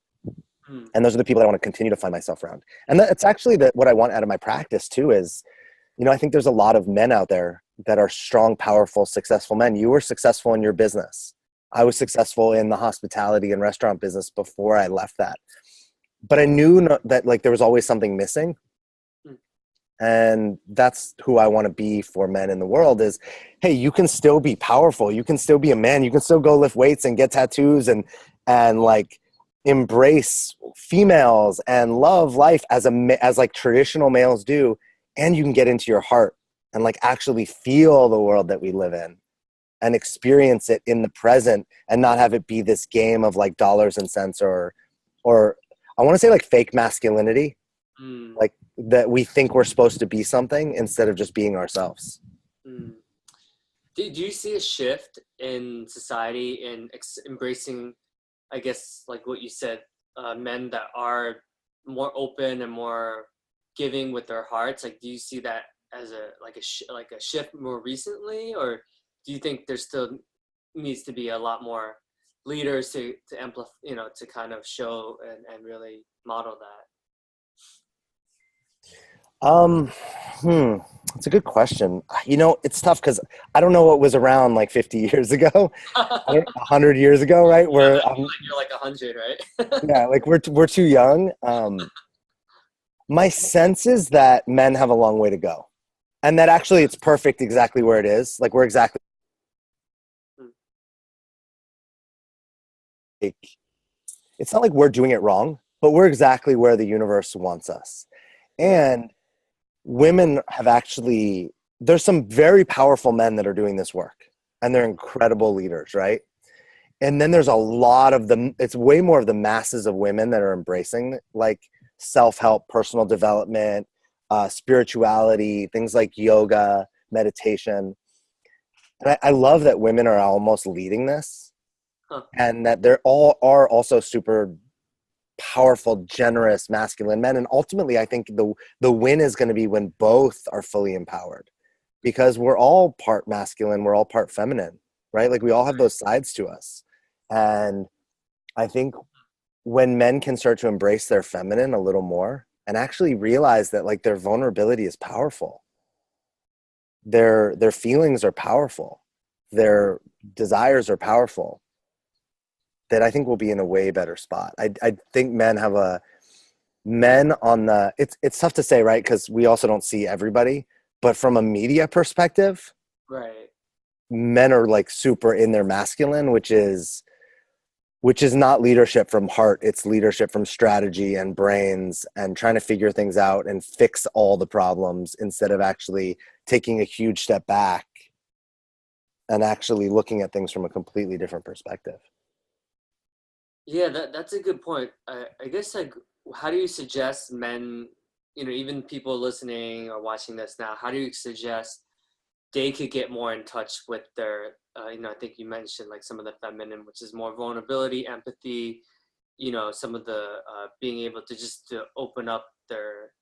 Speaker 2: And those are the people that I want to continue to find myself around. And that's actually what I want out of my practice too is, you know, I think there's a lot of men out there that are strong, powerful, successful men. You were successful in your business. I was successful in the hospitality and restaurant business before I left that. But I knew that like there was always something missing. And that's who I want to be for men in the world is, hey, you can still be powerful. You can still be a man. You can still go lift weights and get tattoos and like embrace females and love life as like traditional males do. And you can get into your heart and like actually feel the world that we live in and experience it in the present and not have it be this game of like dollars and cents or I want to say like fake masculinity, like that we think we're supposed to be something instead of just being ourselves.
Speaker 1: Do you see a shift in society in embracing, I guess, like what you said, men that are more open and more giving with their hearts? Like, do you see that as a shift more recently, or do you think there still needs to be a lot more leaders to amplify, you know, to kind of show and really model that?
Speaker 2: It's a good question. You know, it's tough because I don't know what was around like 50 years ago, 100 years ago, right? Where
Speaker 1: you're like 100, right?
Speaker 2: yeah, like we're too young. My sense is that men have a long way to go, and that actually it's perfect exactly where it is. Like we're exactly. It's not like we're doing it wrong, but we're exactly where the universe wants us. And women have actually, there's some very powerful men that are doing this work and they're incredible leaders, right? And then there's a lot of them, it's way more of the masses of women that are embracing like self-help, personal development, spirituality, things like yoga, meditation. And I love that women are almost leading this. And that they're all are also super powerful, generous, masculine men. And ultimately, I think the win is going to be when both are fully empowered, because we're all part masculine, we're all part feminine, right? Like we all have those sides to us. And I think when men can start to embrace their feminine a little more and actually realize that like their vulnerability is powerful, their feelings are powerful, their desires are powerful, that I think we'll be in a way better spot. I think men on the, it's tough to say, right? Because we also don't see everybody, but from a media perspective,
Speaker 1: Right.
Speaker 2: men are like super in their masculine, which is not leadership from heart. It's leadership from strategy and brains and trying to figure things out and fix all the problems instead of actually taking a huge step back and actually looking at things from a completely different perspective.
Speaker 1: Yeah, that's a good point. I guess like, how do you suggest men, you know, even people listening or watching this now, how do you suggest they could get more in touch with their, you know, I think you mentioned like some of the feminine, which is more vulnerability, empathy, you know, some of the being able to just to open up their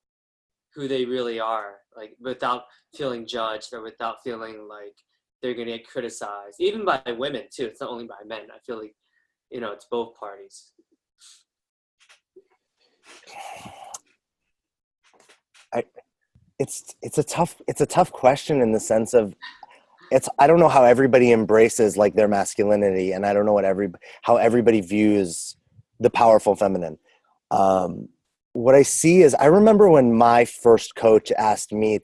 Speaker 1: who they really are, like without feeling judged or without feeling like they're gonna get criticized, even by women too. It's not only by men. I feel like it's both parties?
Speaker 2: It's a tough question in the sense of I don't know how everybody embraces like their masculinity, and I don't know how everybody views the powerful feminine. What I see is, I remember when my first coach asked me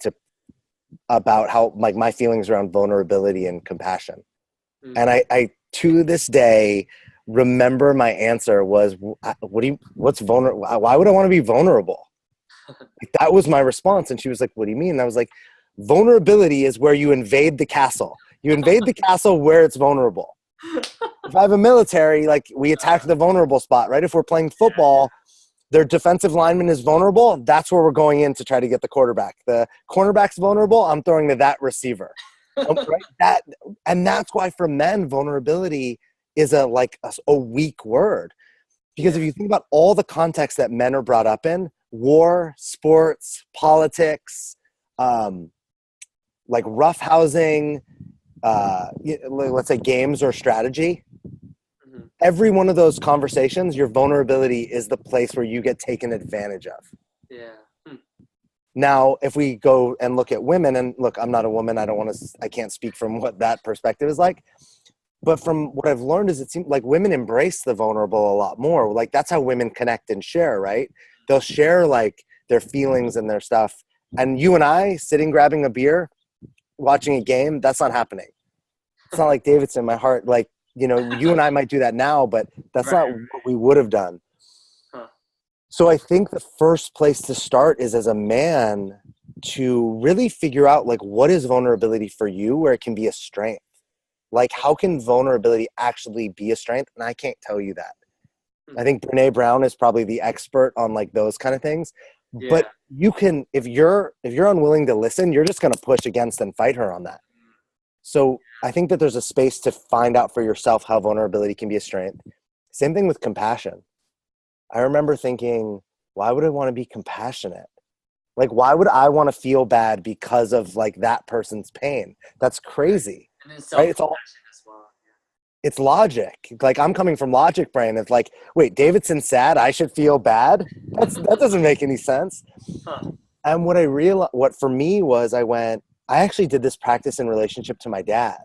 Speaker 2: about how like my feelings around vulnerability and compassion. Mm-hmm. And I to this day remember my answer was, what's vulnerable? Why would I want to be vulnerable? Like, that was my response. And she was like, what do you mean? And I was like, vulnerability is where you invade the castle. You invade the castle where it's vulnerable. If I have a military, like, we attack the vulnerable spot, right? If we're playing football, their defensive lineman is vulnerable. That's where we're going in to try to get the quarterback. The cornerback's vulnerable. I'm throwing to that receiver. Right? That's why for men, vulnerability is a weak word. Because if you think about all the context that men are brought up in, war, sports, politics, like roughhousing, let's say games or strategy, every one of those conversations, your vulnerability is the place where you get taken advantage of. Yeah. Now, if we go and look at women, and look, I'm not a woman. I can't speak from what that perspective is like. But from what I've learned is it seems like women embrace the vulnerable a lot more. Like, that's how women connect and share, right? They'll share like their feelings and their stuff. And you and I sitting, grabbing a beer, watching a game, that's not happening. It's not like Davidson, my heart, like, you and I might do that now, but that's not what we would have done. Huh. So I think the first place to start is, as a man, to really figure out like, what is vulnerability for you where it can be a strength? Like, how can vulnerability actually be a strength? And I can't tell you that. I think Brene Brown is probably the expert on like those kind of things. Yeah. But you can, if you're unwilling to listen, you're just going to push against and fight her on that. So I think that there's a space to find out for yourself how vulnerability can be a strength. Same thing with compassion. I remember thinking, why would I want to be compassionate? Like, why would I want to feel bad because of like that person's pain? That's crazy. Right? It's all, as well. Yeah. It's logic. Like, I'm coming from logic brain. It's like, wait, Davidson's sad, I should feel bad? That doesn't make any sense. Huh. And what I realized, what for me was, I actually did this practice in relationship to my dad.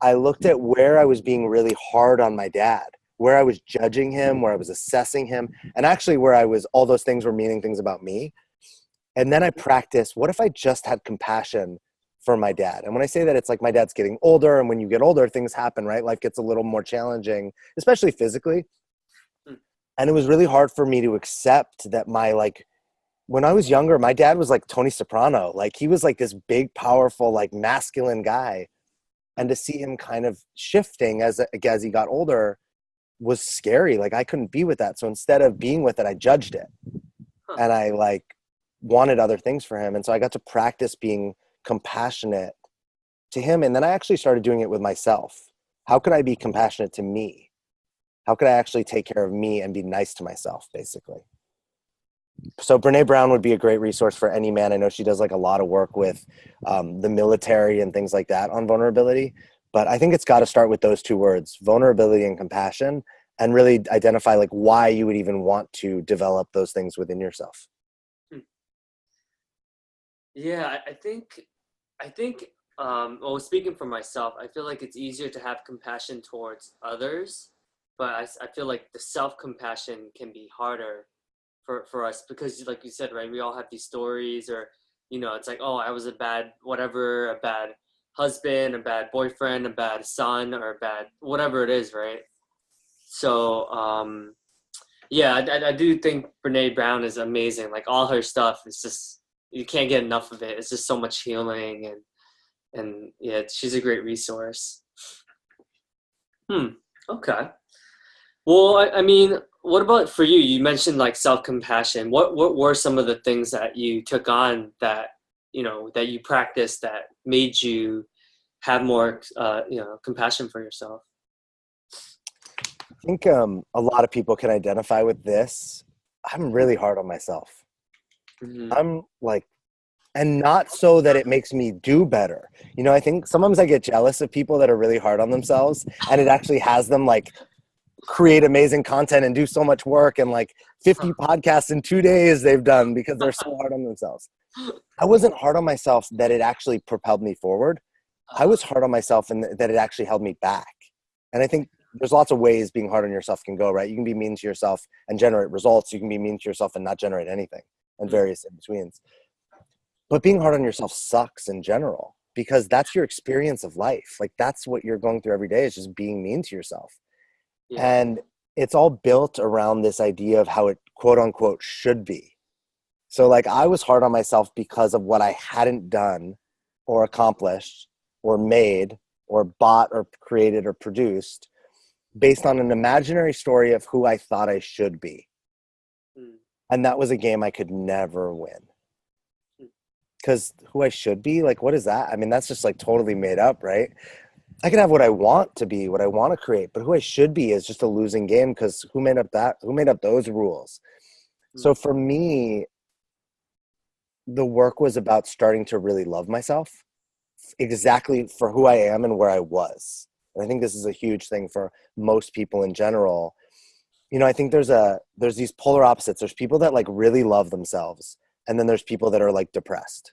Speaker 2: I looked at where I was being really hard on my dad, where I was judging him, where I was assessing him, and actually where all those things were meaning things about me. And then I practiced, what if I just had compassion for my dad? And when I say that, it's like, my dad's getting older, and when you get older, things happen, right? Life gets a little more challenging, especially physically. And it was really hard for me to accept that when I was younger, my dad was like Tony Soprano. Like, he was like this big, powerful, like masculine guy. And to see him kind of shifting as he got older was scary. Like, I couldn't be with that. So instead of being with it, I judged it. And I like wanted other things for him. And so I got to practice being compassionate to him. And then I actually started doing it with myself. How could I be compassionate to me? How could I actually take care of me and be nice to myself, basically? So Brene Brown would be a great resource for any man. I know she does like a lot of work with the military and things like that on vulnerability. But I think it's got to start with those two words, vulnerability and compassion, and really identify like why you would even want to develop those things within yourself.
Speaker 1: Yeah, I think, well, speaking for myself, I feel like it's easier to have compassion towards others, but I feel like the self-compassion can be harder for us, because like you said, right, we all have these stories, or, it's like, oh, I was a bad husband, a bad boyfriend, a bad son, or a bad, whatever it is, right? So, yeah, I do think Brene Brown is amazing. Like, all her stuff is just, you can't get enough of it. It's just so much healing, and yeah, she's a great resource. Okay. Well, I mean, what about for you? You mentioned like self-compassion. What were some of the things that you took on that, that you practiced that made you have more, compassion for yourself?
Speaker 2: I think a lot of people can identify with this. I'm really hard on myself. I'm like, and not so that it makes me do better. I think sometimes I get jealous of people that are really hard on themselves, and it actually has them like create amazing content and do so much work, and like 50 podcasts in 2 days they've done because they're so hard on themselves. I wasn't hard on myself that it actually propelled me forward. I was hard on myself and that it actually held me back. And I think there's lots of ways being hard on yourself can go, right? You can be mean to yourself and generate results. You can be mean to yourself and not generate anything, and various in-betweens. But being hard on yourself sucks in general, because that's your experience of life. Like, that's what you're going through every day, is just being mean to yourself. Yeah. And it's all built around this idea of how it, quote unquote, should be. So like, I was hard on myself because of what I hadn't done or accomplished or made or bought or created or produced based on an imaginary story of who I thought I should be. And that was a game I could never win. Because who I should be, like, what is that? I mean, that's just like totally made up, right? I can have what I want to be, what I want to create, but who I should be is just a losing game, because who made up that? Who made up those rules? So for me, the work was about starting to really love myself exactly for who I am and where I was. And I think this is a huge thing for most people in general. You know, I think there's these polar opposites. There's people that like really love themselves, and then there's people that are like depressed.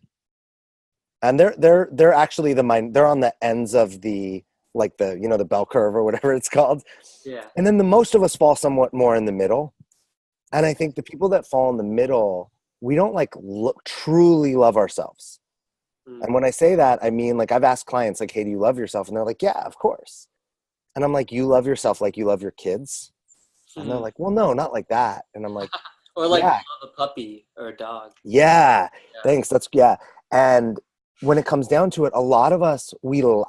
Speaker 2: And they're actually they're on the ends of the, like the, you know, the bell curve or whatever it's called.
Speaker 1: Yeah.
Speaker 2: And then the most of us fall somewhat more in the middle. And I think the people that fall in the middle, we don't like truly love ourselves. And when I say that, I mean, like, I've asked clients, like, hey, do you love yourself? And they're like, yeah, of course. And I'm like, you love yourself like you love your kids? And they're like, well, no, not like that. And I'm like,
Speaker 1: or like, yeah, you love a puppy or a dog.
Speaker 2: Yeah. Thanks. Yeah. And when it comes down to it, a lot of us,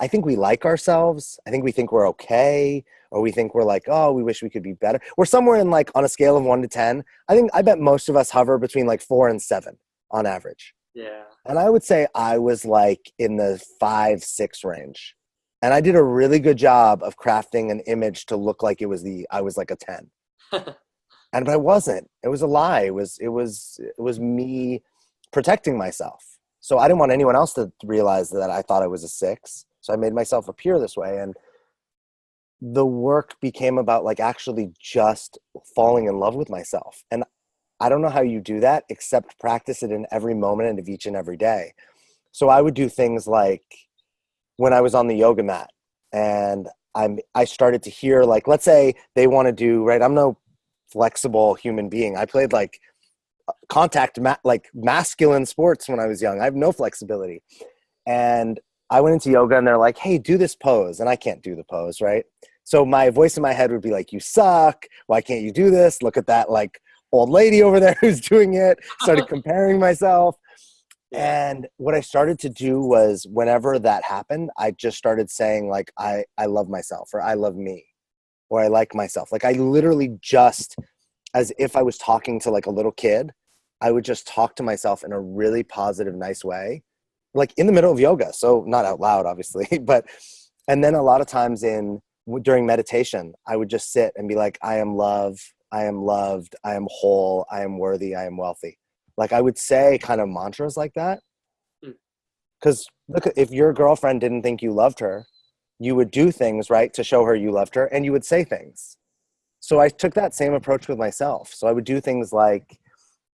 Speaker 2: I think we like ourselves. I think we think we're okay. Or we think we're like, oh, we wish we could be better. We're somewhere in, like, on a scale of 1 to 10. I bet most of us hover between like 4 and 7 on average.
Speaker 1: Yeah. And
Speaker 2: I would say I was like in the 5, 6 range. And I did a really good job of crafting an image to look like I was like a 10. But I wasn't. It was a lie. It was me protecting myself. So I didn't want anyone else to realize that I thought I was a 6. So I made myself appear this way. And the work became about like actually just falling in love with myself. And I don't know how you do that except practice it in every moment of each and every day. So I would do things like when I was on the yoga mat and I started to hear, like, let's say they want to do, right, I'm no flexible human being. I played like like masculine sports when I was young. I have no flexibility. And I went into yoga and they're like, hey, do this pose. And I can't do the pose, right? So my voice in my head would be like, you suck. Why can't you do this? Look at that, like, old lady over there who's doing it. Started comparing myself. Yeah. And what I started to do was, whenever that happened, I just started saying, like, I love myself, or I love me, or I like myself. Like, I literally just, as if I was talking to like a little kid, I would just talk to myself in a really positive, nice way, like in the middle of yoga. So not out loud, obviously, and then a lot of times during meditation, I would just sit and be like, I am love. I am loved, I am whole, I am worthy, I am wealthy. Like, I would say kind of mantras like that. Because look, if your girlfriend didn't think you loved her, you would do things, right, to show her you loved her, and you would say things. So I took that same approach with myself. So I would do things like,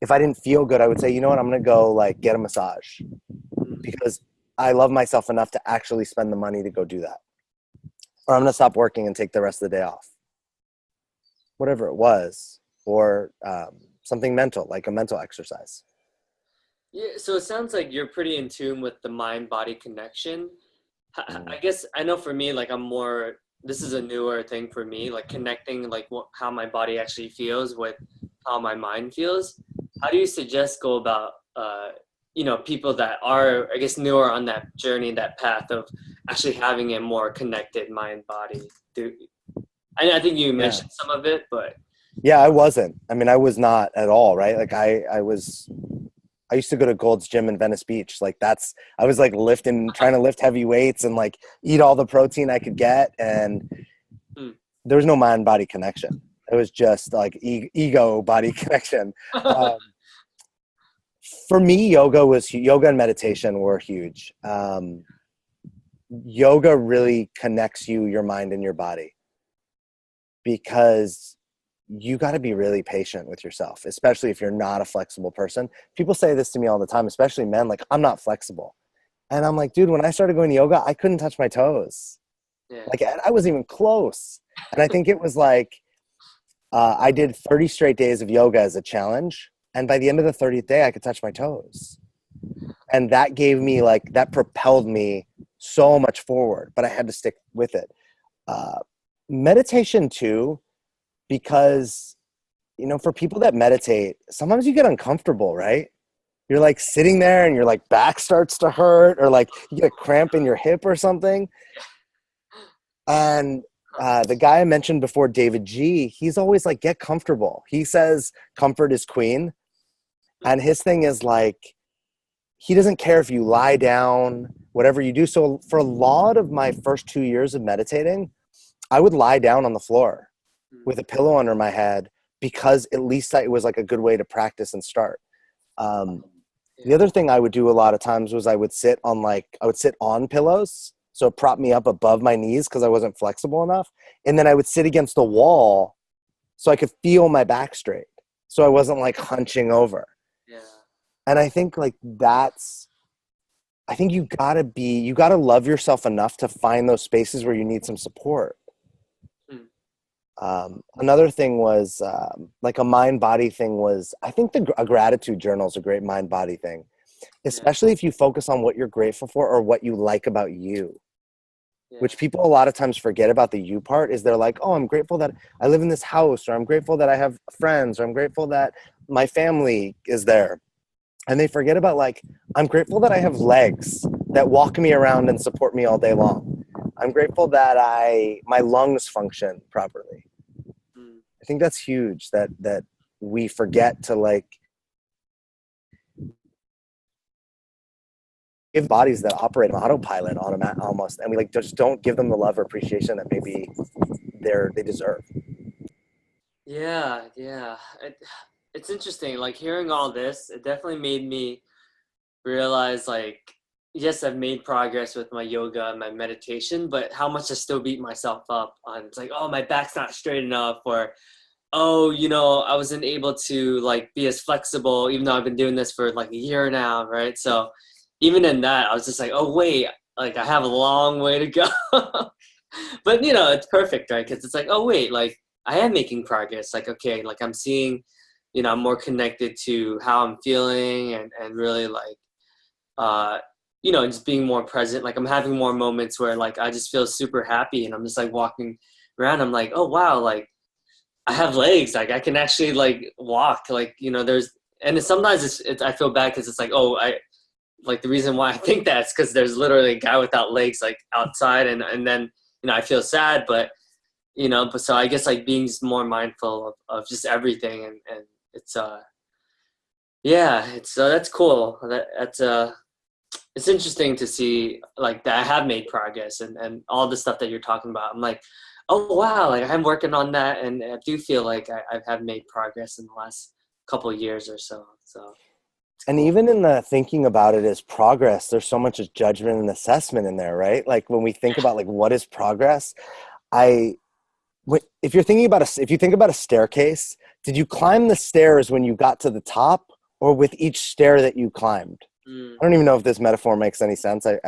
Speaker 2: if I didn't feel good, I would say, you know what, I'm going to go like get a massage, because I love myself enough to actually spend the money to go do that. Or I'm going to stop working and take the rest of the day off. Whatever it was, or something mental, like a mental exercise.
Speaker 1: Yeah, so it sounds like you're pretty in tune with the mind-body connection. I guess I know for me, like, this is a newer thing for me, like connecting like how my body actually feels with how my mind feels. How do you suggest go about, people that are, I guess, newer on that journey, that path of actually having a more connected mind-body? I think you mentioned some of it, but.
Speaker 2: Yeah, I wasn't. I mean, I was not at all, right? Like I used to go to Gold's Gym in Venice Beach. Like I was like trying to lift heavy weights and like eat all the protein I could get. And there was no mind body connection. It was just like ego body connection. For me, yoga and meditation were huge. Yoga really connects your mind and your body. because you got to be really patient with yourself, especially if you're not a flexible person. People say this to me all the time, especially men, like, I'm not flexible. And I'm like, dude, when I started going to yoga, I couldn't touch my toes.
Speaker 1: Yeah.
Speaker 2: Like, I wasn't even close. And I think it was like, I did 30 straight days of yoga as a challenge. And by the end of the 30th day, I could touch my toes. And that gave me that propelled me so much forward, but I had to stick with it. Meditation too, because, for people that meditate, sometimes you get uncomfortable, right? You're like sitting there and your back starts to hurt, or you get a cramp in your hip or something. And the guy I mentioned before, David G, he's always like, get comfortable. He says comfort is queen. And his thing is he doesn't care if you lie down, whatever you do. So for a lot of my first 2 years of meditating, I would lie down on the floor with a pillow under my head, because at least it was a good way to practice and start. The other thing I would do a lot of times was I would sit on pillows. So it propped me up above my knees because I wasn't flexible enough. And then I would sit against the wall so I could feel my back straight. So I wasn't hunching over.
Speaker 1: Yeah.
Speaker 2: And I think you gotta love yourself enough to find those spaces where you need some support. Another thing was a mind-body thing was, I think a gratitude journal is a great mind-body thing, especially if you focus on what you're grateful for or what you like about you, which people a lot of times forget about the you part. Is they're like, oh, I'm grateful that I live in this house, or I'm grateful that I have friends, or I'm grateful that my family is there. And they forget about I'm grateful that I have legs that walk me around and support me all day long. I'm grateful that my lungs function properly. I think that's huge that we forget to give bodies that operate on autopilot almost, and we just don't give them the love or appreciation that maybe they deserve.
Speaker 1: Yeah. It's interesting. Hearing all this, it definitely made me realize yes, I've made progress with my yoga and my meditation, but how much I still beat myself up on. It's oh, my back's not straight enough, or oh, I wasn't able to be as flexible, even though I've been doing this for a year now, right? So even in that, I was just oh wait, I have a long way to go. But it's perfect, right? Because it's oh wait, I am making progress. Okay, I'm seeing, I'm more connected to how I'm feeling, and really just being more present. I'm having more moments where I just feel super happy, and I'm just walking around. I'm oh wow, I have legs. I can actually walk. There's, and sometimes it's I feel bad because it's oh, I the reason why I think that's because there's literally a guy without legs outside, and then I feel sad, but but so I guess being just more mindful of just everything, and it's it's that's cool. That's it's interesting to see that I have made progress, and all the stuff that you're talking about. I'm oh wow, I'm working on that, and I do feel I have made progress in the last couple of years or so. So,
Speaker 2: and cool. Even in the thinking about it as progress, there's so much as judgment and assessment in there, right? When we think about what is progress, if you think about a staircase, did you climb the stairs when you got to the top, or with each stair that you climbed? I don't even know if this metaphor makes any sense. But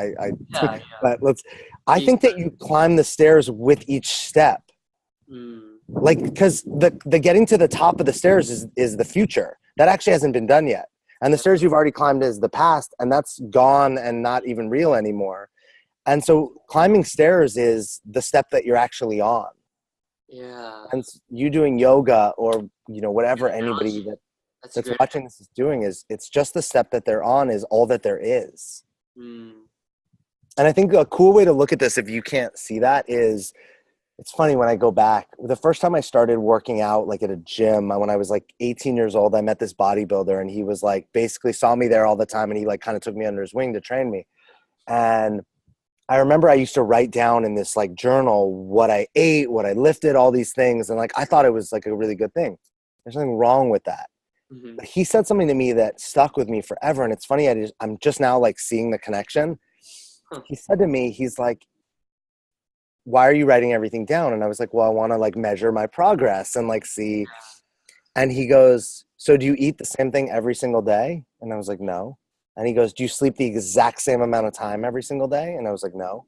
Speaker 2: I think that you climb the stairs with each step. Because the getting to the top of the stairs is the future. That actually hasn't been done yet. And the stairs you've already climbed is the past, and that's gone and not even real anymore. And so climbing stairs is the step that you're actually on.
Speaker 1: Yeah.
Speaker 2: And you doing yoga or, whatever anybody that's watching this is doing, it's just the step that they're on is all that there is. And I think a cool way to look at this, if you can't see that, is, it's funny when I go back, the first time I started working out at a gym, when I was 18 years old, I met this bodybuilder, and he was basically saw me there all the time, and he kind of took me under his wing to train me. And I remember I used to write down in this journal what I ate, what I lifted, all these things. And I thought it was a really good thing. There's nothing wrong with that. But he said something to me that stuck with me forever. And it's funny, I'm just now seeing the connection. He said to me, he's why are you writing everything down? And I was like, well, I want to like measure my progress and like see. And he goes, so do you eat the same thing every single day? And I was like, no. And he goes, do you sleep the exact same amount of time every single day? And I was like, no.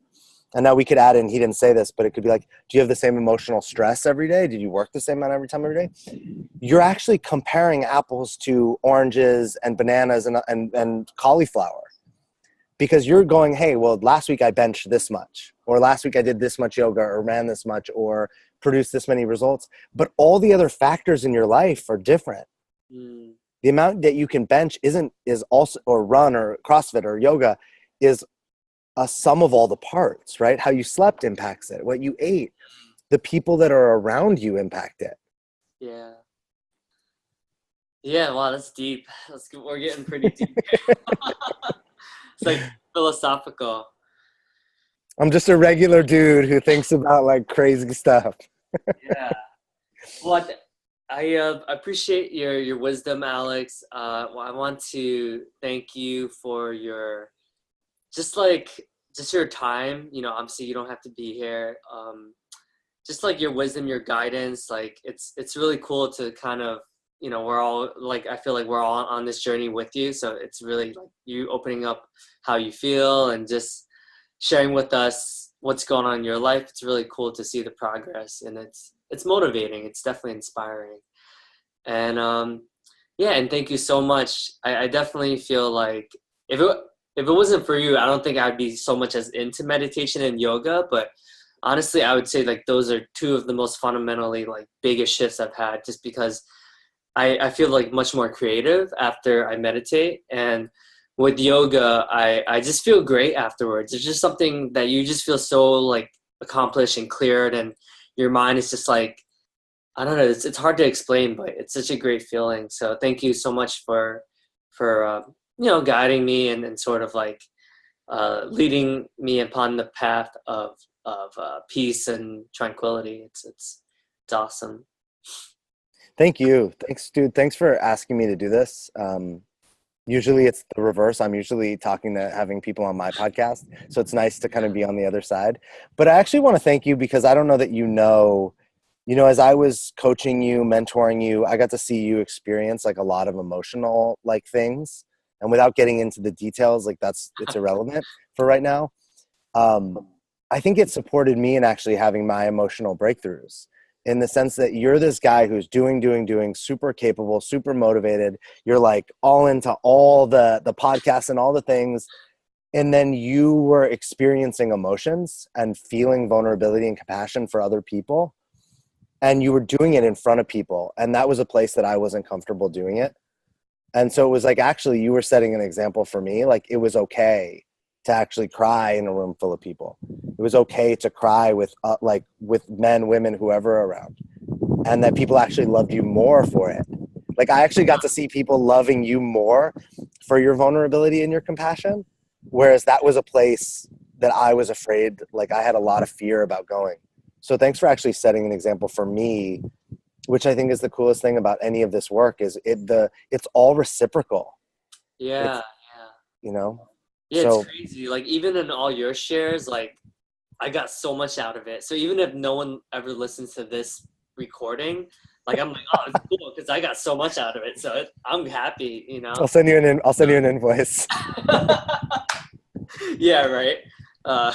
Speaker 2: And now we could add in, he didn't say this, but it could be like, do you have the same emotional stress every day? Did you work the same amount every day? You're actually comparing apples to oranges and bananas and cauliflower, because you're going, hey, well, last week I benched this much, or last week I did this much yoga, or ran this much, or produced this many results. But all the other factors in your life are different. The amount that you can bench is also, or run or CrossFit or yoga, is a sum of all the parts, right? How you slept impacts it. What you ate, the people that are around you impact it.
Speaker 1: Yeah. Yeah. Wow, that's deep. We're getting pretty deep. It's like philosophical.
Speaker 2: I'm just a regular dude who thinks about like crazy stuff.
Speaker 1: Yeah. Well, I appreciate your wisdom, Alex. Well, I want to thank you for your just your time. You know, obviously you don't have to be here. Just like your wisdom, your guidance. Like it's really cool to kind of, you know, we're all like, I feel like we're all on this journey with you. So it's really like you opening up how you feel and just sharing with us what's going on in your life. It's really cool to see the progress, and it's motivating. It's definitely inspiring. And yeah, and thank you so much. I definitely feel like if it wasn't for you, I don't think I'd be so much as into meditation and yoga. But honestly, I would say like those are two of the most fundamentally like biggest shifts I've had, just because I feel like much more creative after I meditate. And with yoga, I just feel great afterwards. It's just something that you just feel so like accomplished and cleared, and your mind is just like, I don't know, it's hard to explain, but it's such a great feeling. So thank you so much for you know, guiding me and sort of like leading me upon the path of peace and tranquility. It's awesome.
Speaker 2: Thank you. Thanks, dude. Thanks for asking me to do this. Usually it's the reverse. I'm usually having people on my podcast. So it's nice to kind of be on the other side. But I actually want to thank you, because I don't know that as I was coaching you, mentoring you, I got to see you experience like a lot of emotional like things. And without getting into the details, like it's irrelevant for right now. I think it supported me in actually having my emotional breakthroughs, in the sense that you're this guy who's doing, super capable, super motivated. You're like all into all the podcasts and all the things. And then you were experiencing emotions and feeling vulnerability and compassion for other people. And you were doing it in front of people. And that was a place that I wasn't comfortable doing it. And so it was like, actually, you were setting an example for me. Like, it was okay to actually cry in a room full of people. It was okay to cry with men, women, whoever around, and that people actually loved you more for it. Like, I actually got to see people loving you more for your vulnerability and your compassion, whereas that was a place that I was afraid, like I had a lot of fear about going. So thanks for actually setting an example for me, which I think is the coolest thing about any of this work, is it's all reciprocal.
Speaker 1: Yeah,
Speaker 2: You know?
Speaker 1: yeah,
Speaker 2: So
Speaker 1: it's crazy. Like even in all your shares, like I got so much out of it. So even if no one ever listens to this recording, like I'm like, oh, it's cool because I got so much out of it. So I'm happy, you know.
Speaker 2: I'll send you an invoice.
Speaker 1: Yeah, right. Uh,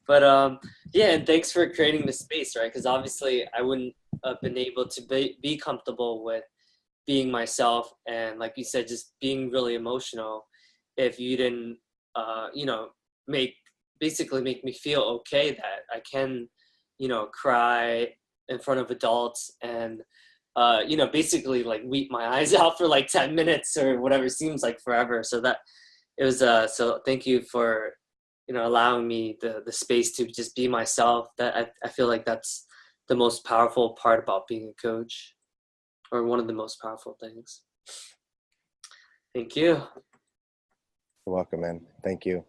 Speaker 1: but yeah, and thanks for creating the space, right? Because obviously I wouldn't have been able to be comfortable with being myself, and like you said, just being really emotional if you didn't, you know, basically make me feel okay that I can, you know, cry in front of adults and, you know, basically like weep my eyes out for like 10 minutes or whatever seems like forever. So that it was, so thank you for, you know, allowing me the space to just be myself. That I feel like that's the most powerful part about being a coach, or one of the most powerful things. Thank you.
Speaker 2: You're welcome, man. Thank you.